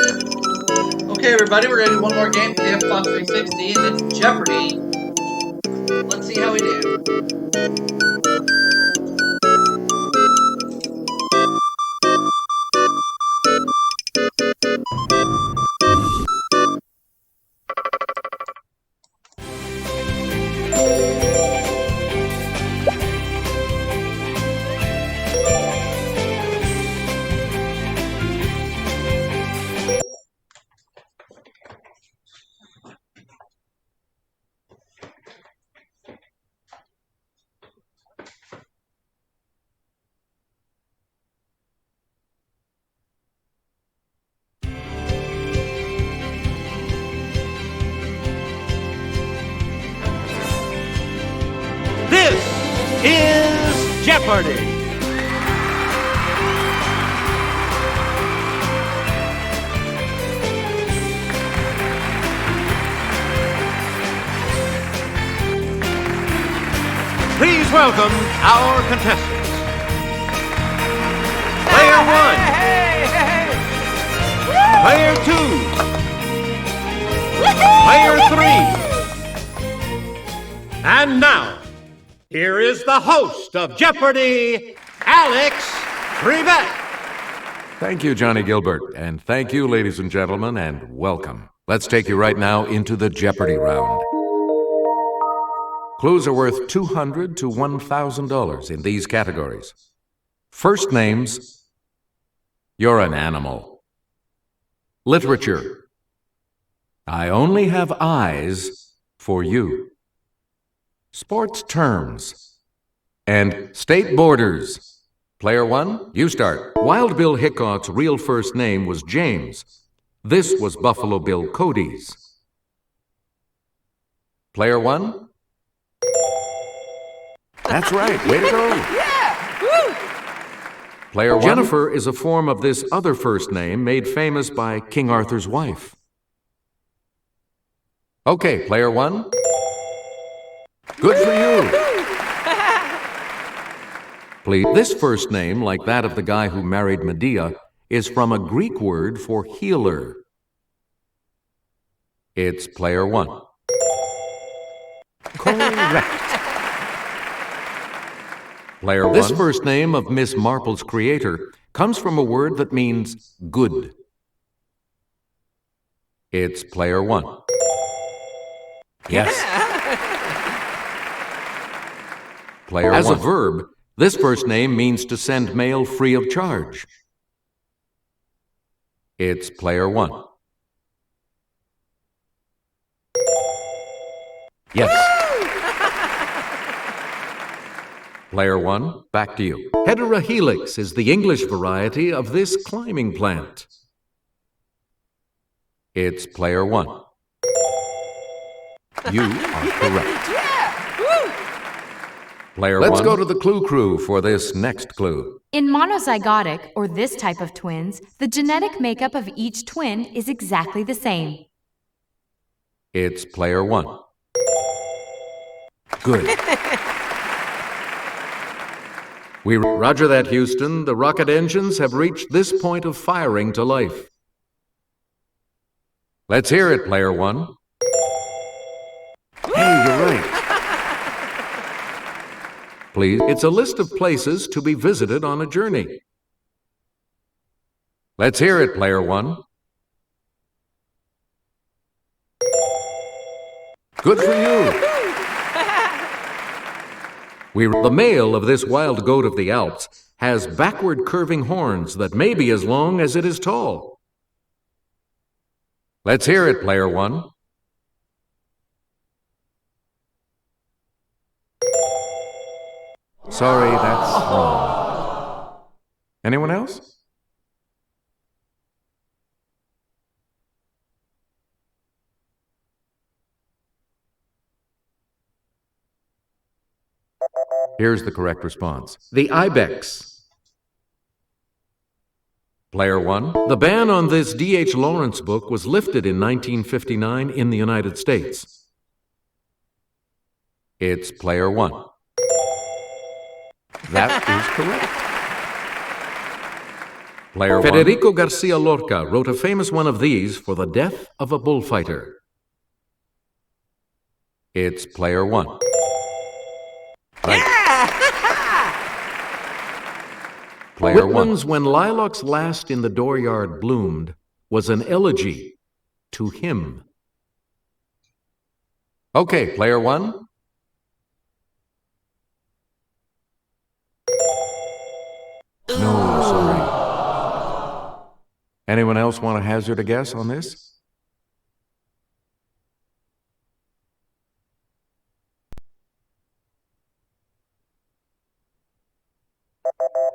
Okay, everybody, we're gonna do one more game for the Xbox 360, and it's Jeopardy. Let's see how we do. This is Jeopardy! Please welcome our contestants. Player one. Player two. Player three. And now, here is the host of Jeopardy, Alex Trebek. Thank you, Johnny Gilbert, and thank you, ladies and gentlemen, and welcome. Let's take you right now into the Jeopardy round. Clues are worth $200 to $1,000 in these categories. First names, you're an animal. Literature, I only have eyes for you. Sports terms, and state borders. Player one, you start. Wild Bill Hickok's real first name was James. This was Buffalo Bill Cody's. Player one? That's right, way to go. Yeah! Woo! Player one? Jennifer is a form of this other first name made famous by King Arthur's wife. Okay, player one. Good for you. Please, this first name, like that of the guy who married Medea, is from a Greek word for healer. It's player one. Correct. Player one. This first name of Miss Marple's creator comes from a word that means good. It's player one. Yes. Player one. As a verb, this first name means to send mail free of charge. It's player one. Yes. Player one, back to you. Heterohelix is the English variety of this climbing plant. It's player one. You are correct. Yeah! Woo! Player one. Let's go to the clue crew for this next clue. In monozygotic, or this type of twins, the genetic makeup of each twin is exactly the same. It's player one. Good. Roger that, Houston. The rocket engines have reached this point of firing to life. Let's hear it, player one. Hey, you're right. Please, it's a list of places to be visited on a journey. Let's hear it, player one. Good for you. The male of this wild goat of the Alps has backward curving horns that may be as long as it is tall. Let's hear it, player one. Sorry, that's wrong. Anyone else? Here's the correct response. The ibex. Player one. The ban on this D.H. Lawrence book was lifted in 1959 in the United States. It's player one. That is correct. Player Federico Garcia Lorca wrote a famous one of these for the death of a bullfighter. It's player 1. Right. Player Whitman's When Lilacs Last in the Dooryard Bloomed was an elegy to him. Okay, player 1. No, sorry. Anyone else want to hazard a guess on this?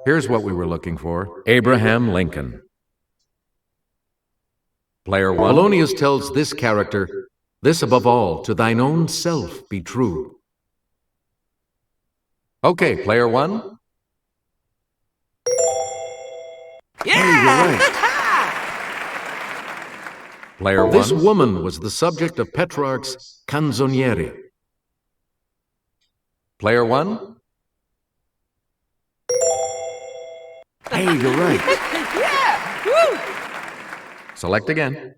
Here's what we were looking for. Abraham Lincoln. Player 1. Polonius tells this character, "This above all, to thine own self be true." Okay, player 1. Yeah! Hey, you're right. Player 1. This woman was the subject of Petrarch's Canzoniere. Player 1. Hey, you're right. Yeah! Woo! Select again.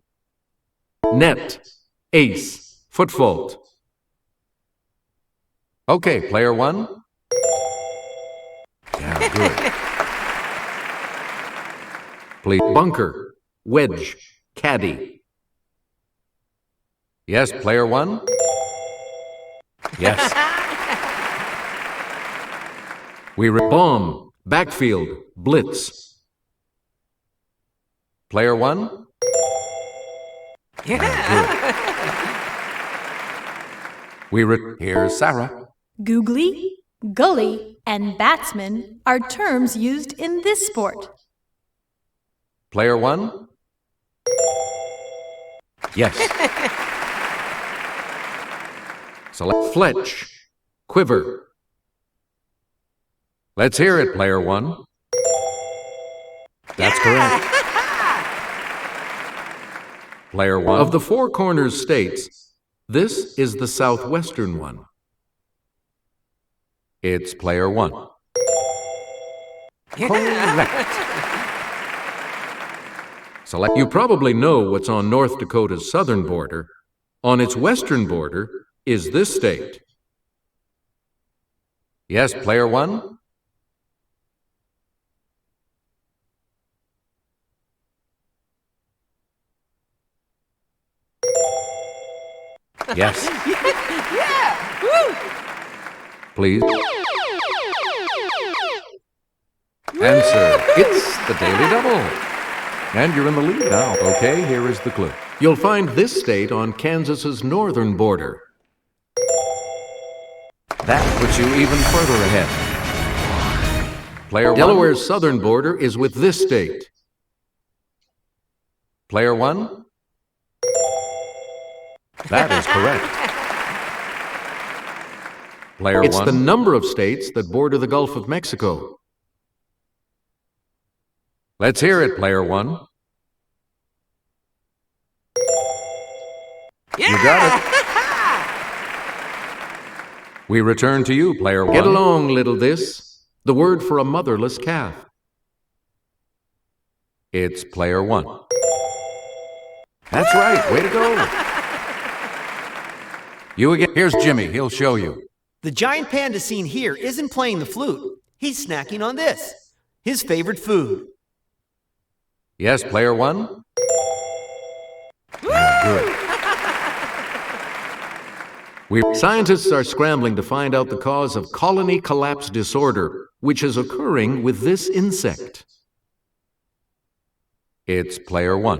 Net, ace, foot fault. Okay, player 1. Yeah, good. Please, bunker, wedge, caddy. Yes, player 1. Yes. Bomb, backfield, blitz. Player 1. Yeah! Here's Sarah. Googly, gully, and batsman are terms used in this sport. Player 1. Yes. Select fletch, quiver. Let's hear it, player 1. That's correct. Player 1. Of the Four Corners states, this is the southwestern one. It's player 1. Correct. Select. You probably know what's on North Dakota's southern border. On its western border is this state. Yes, player 1. Yes. Yeah! Woo! Please. Answer. It's the Daily Double. And you're in the lead now. Okay, here is the clue. You'll find this state on Kansas's northern border. That puts you even further ahead. Player 1. Delaware's southern border is with this state. Player 1. That is correct. Player 1. It's the number of states that border the Gulf of Mexico. Let's hear it, player 1. Yeah! You got it. We return to you, player 1. Get along, little this. The word for a motherless calf. It's player 1. That's right. Way to go. You again. Here's Jimmy. He'll show you. The giant panda seen here isn't playing the flute. He's snacking on this, his favorite food. Yes, player 1. Good. Scientists are scrambling to find out the cause of colony collapse disorder, which is occurring with this insect. It's player 1.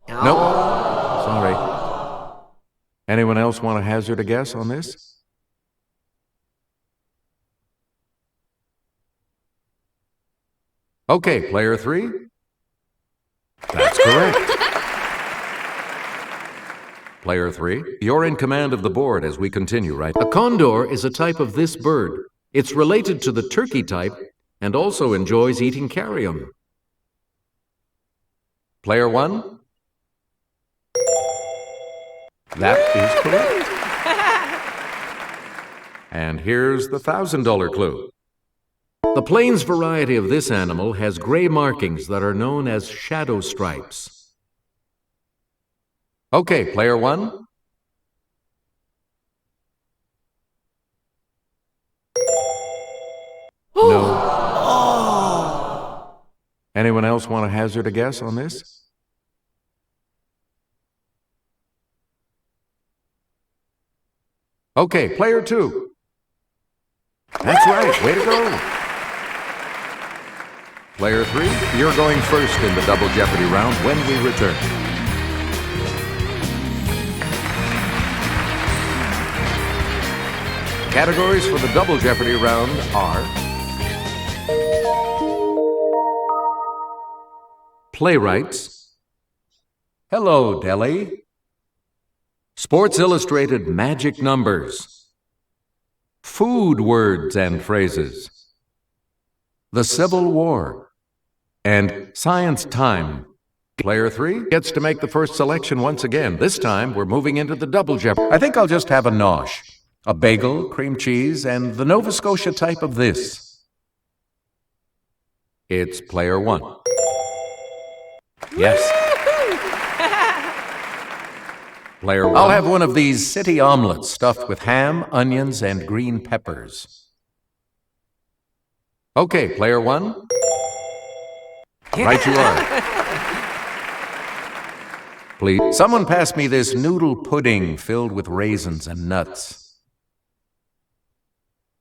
Nope. Sorry. Anyone else want to hazard a guess on this? Okay, player 3. That's correct. Player 3, you're in command of the board as we continue, right? A condor is a type of this bird. It's related to the turkey type and also enjoys eating carrion. Player 1. That is correct. And here's the $1,000 clue. The plains variety of this animal has gray markings that are known as shadow stripes. Okay, player one. No. Anyone else want to hazard a guess on this? Okay, player two. That's right, way to go. Player three, you're going first in the Double Jeopardy round when we return. Categories for the Double Jeopardy round are Playwrights. Hello, Delhi. Sports Illustrated Magic Numbers. Food words and phrases. The Civil War. And Science Time. Player three gets to make the first selection once again. This time, we're moving into the Double Jeopardy. I think I'll just have a nosh. A bagel, cream cheese, and the Nova Scotia type of this. It's player one. Yes. Player one. I'll have one of these city omelets stuffed with ham, onions, and green peppers. Okay, player one. Right you are. Please, someone pass me this noodle pudding filled with raisins and nuts.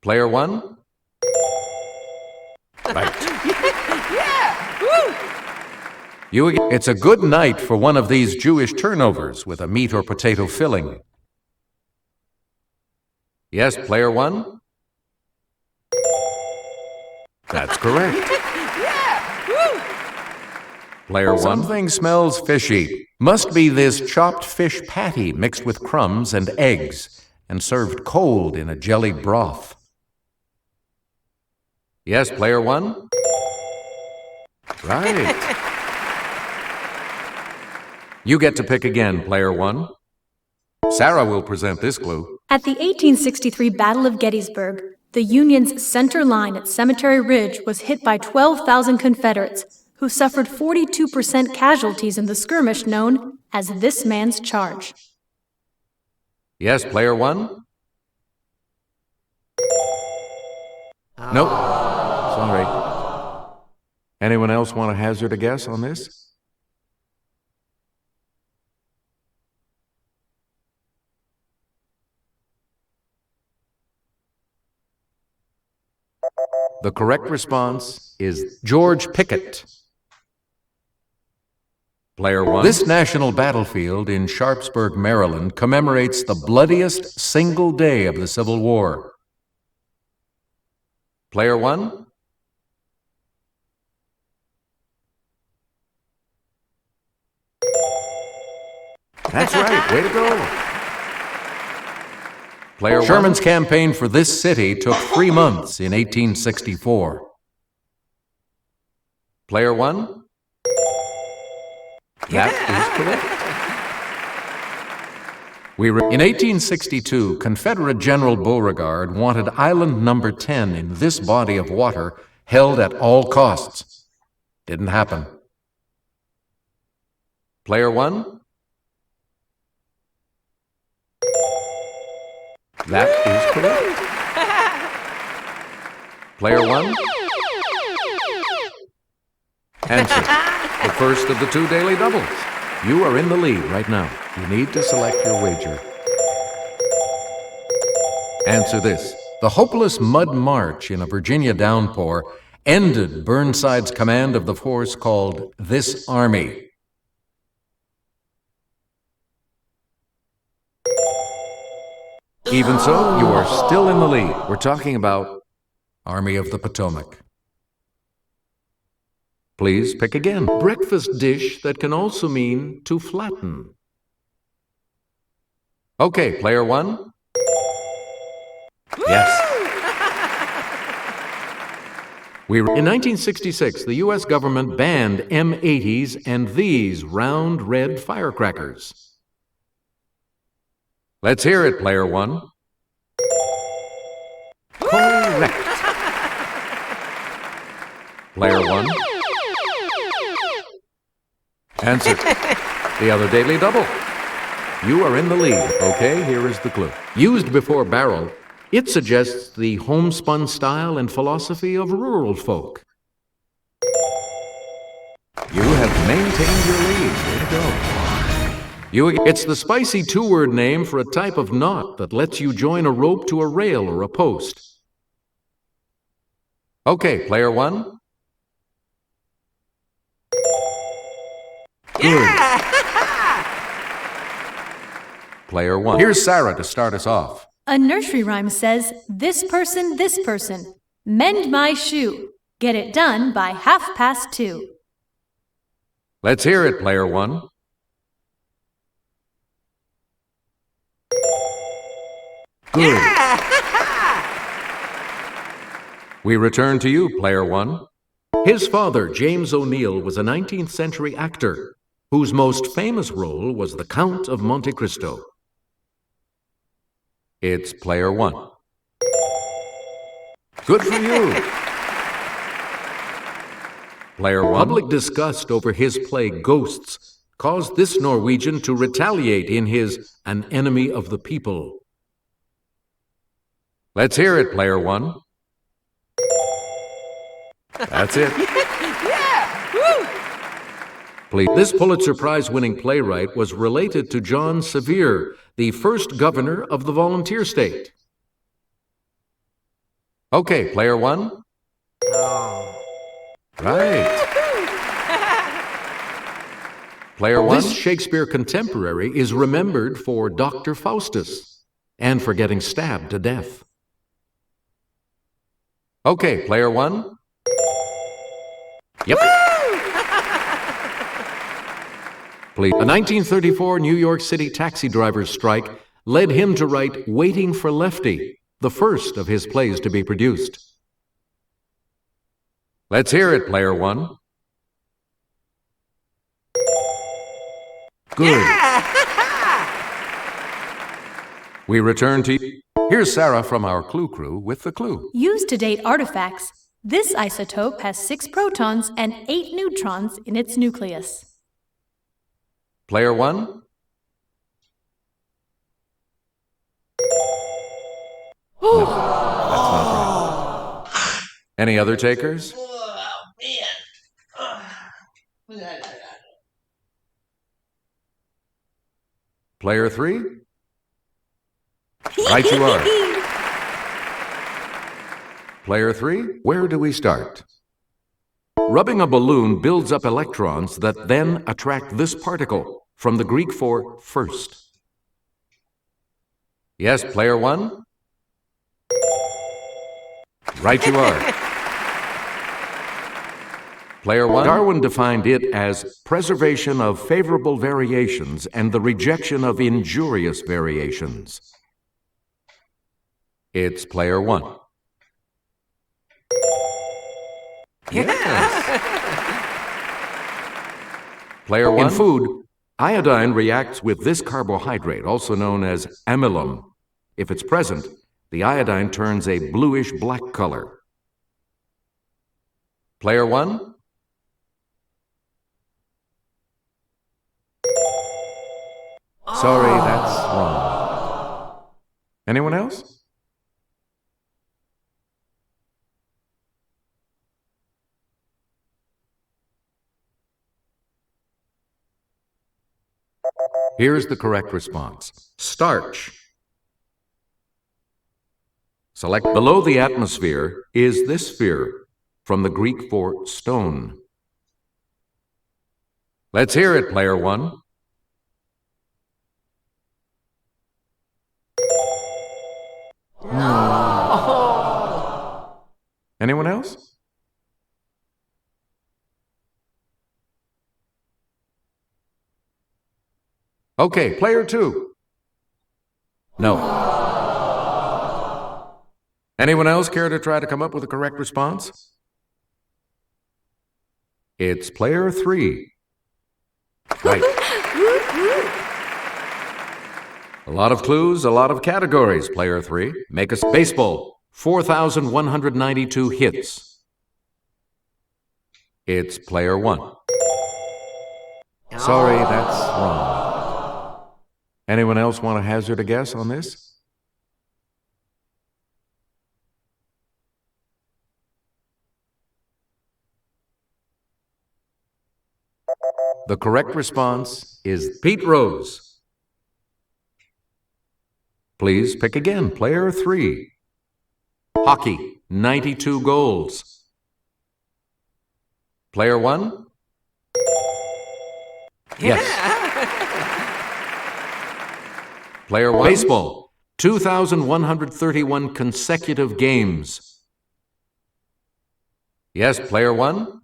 Player one? Right. Yeah! Woo! It's a good night for one of these Jewish turnovers with a meat or potato filling. Yes, player one? That's correct. Yeah! Woo! Player one. Something smells fishy. Must be this chopped fish patty mixed with crumbs and eggs and served cold in a jellied broth. Yes, player one? Right. You get to pick again, player one. Sarah will present this clue. At the 1863 Battle of Gettysburg, the Union's center line at Cemetery Ridge was hit by 12,000 Confederates, who suffered 42% casualties in the skirmish known as this man's charge. Yes, player one? Nope. Sorry. Anyone else want to hazard a guess on this? The correct response is George Pickett. Player one. This national battlefield in Sharpsburg, Maryland, commemorates the bloodiest single day of the Civil War. Player one? That's right. Way to go. Player Sherman's campaign for this city took 3 months in 1864. Player one? That is correct. In 1862, Confederate General Beauregard wanted Island Number 10 in this body of water held at all costs. Didn't happen. Player one? That is correct. Player one? Answer. The first of the 2 daily doubles. You are in the lead right now. You need to select your wager. Answer this. The hopeless mud march in a Virginia downpour ended Burnside's command of the force called this Army. Even so, you are still in the lead. We're talking about Army of the Potomac. Please pick again. Breakfast dish that can also mean to flatten. Okay, player one. Yes. In 1966, the U.S. government banned M80s and these round red firecrackers. Let's hear it, player one. Correct. Player 1. Answer. The other daily double. You are in the lead. Okay, here is the clue. Used before barrel, it suggests the homespun style and philosophy of rural folk. You have maintained your lead. Way to go. It's the spicy two-word name for a type of knot that lets you join a rope to a rail or a post. Okay, player 1. Good. Player 1. Here's Sarah to start us off. A nursery rhyme says, this person, mend my shoe. Get it done by 2:30. Let's hear it, player 1. Good. We return to you, player 1. His father, James O'Neill, was a 19th century actor whose most famous role was the Count of Monte Cristo. It's player 1. Good for you. Player 1. Public disgust over his play Ghosts caused this Norwegian to retaliate in his An Enemy of the People. Let's hear it, player 1. That's it. Yeah! Woo! Please. This Pulitzer Prize-winning playwright was related to John Sevier, the first governor of the volunteer state. Okay, player 1. Right. Player 1. This Shakespeare contemporary is remembered for Dr. Faustus and for getting stabbed to death. Okay, player 1. Yep. Please. A 1934 New York City taxi driver's strike led him to write Waiting for Lefty, the first of his plays to be produced. Let's hear it, player 1. Good. We return to you. Here's Sarah from our Clue Crew with the clue. Used to date artifacts, this isotope has 6 protons and 8 neutrons in its nucleus. Player 1. No, that's not right. Any other takers? Oh, man. Player 3? Right you are. Player 3, where do we start? Rubbing a balloon builds up electrons that then attract this particle, from the Greek for first. Yes, player 1? Right you are. Player 1? Darwin defined it as preservation of favorable variations and the rejection of injurious variations. It's player 1. Yes. Player 1. In food, iodine reacts with this carbohydrate, also known as amylum. If it's present, the iodine turns a bluish-black color. Player 1? Sorry, that's wrong. Anyone else? Here's the correct response. Starch. Select below the atmosphere is this sphere, from the Greek for stone. Let's hear it, player 1. Anyone else? Okay, player 2. No. Anyone else care to try to come up with a correct response? It's player 3. Right. A lot of clues, a lot of categories, player 3. Make us baseball. 4,192 hits. It's player one. Sorry, that's wrong. Anyone else want to hazard a guess on this? The correct response is Pete Rose. Please pick again, player three. Hockey, 92 goals. Player one? Yes. Player one? Baseball, 2,131 consecutive games. Yes, player one?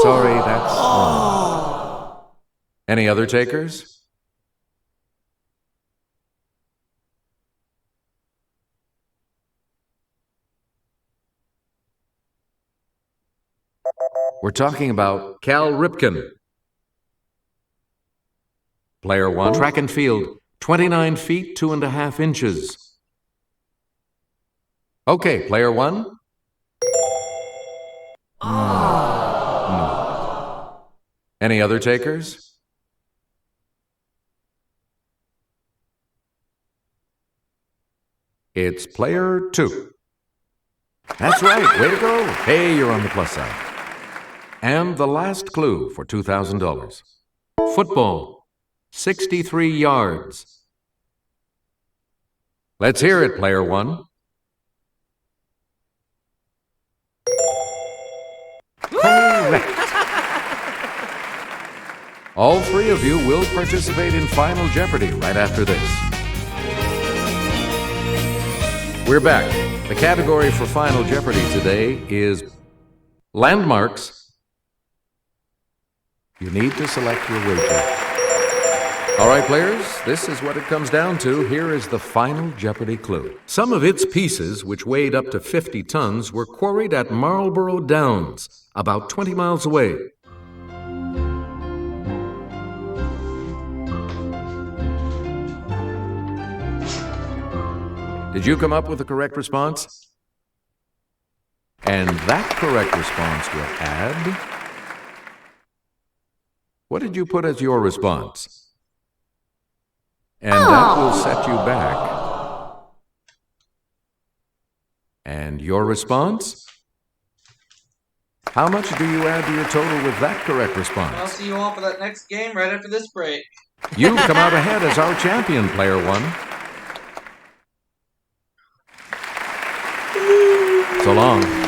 Sorry, that's wrong. Any other takers? We're talking about Cal Ripken. Player one, track and field, 29 feet, 2.5 inches. Okay, player one? Any other takers? It's player two. That's right, way to go. Hey, you're on the plus side. And the last clue for $2,000. Football, 63 yards. Let's hear it, player one. Correct. All three of you will participate in Final Jeopardy right after this. We're back. The category for Final Jeopardy today is landmarks. You need to select your wager. All right, players, this is what it comes down to. Here is the Final Jeopardy clue. Some of its pieces, which weighed up to 50 tons, were quarried at Marlborough Downs, about 20 miles away. Did you come up with the correct response? And that correct response will add... What did you put as your response? And that will set you back. And your response? How much do you add to your total with that correct response? I'll see you all for that next game right after this break. You've come out ahead as our champion, player one. So long.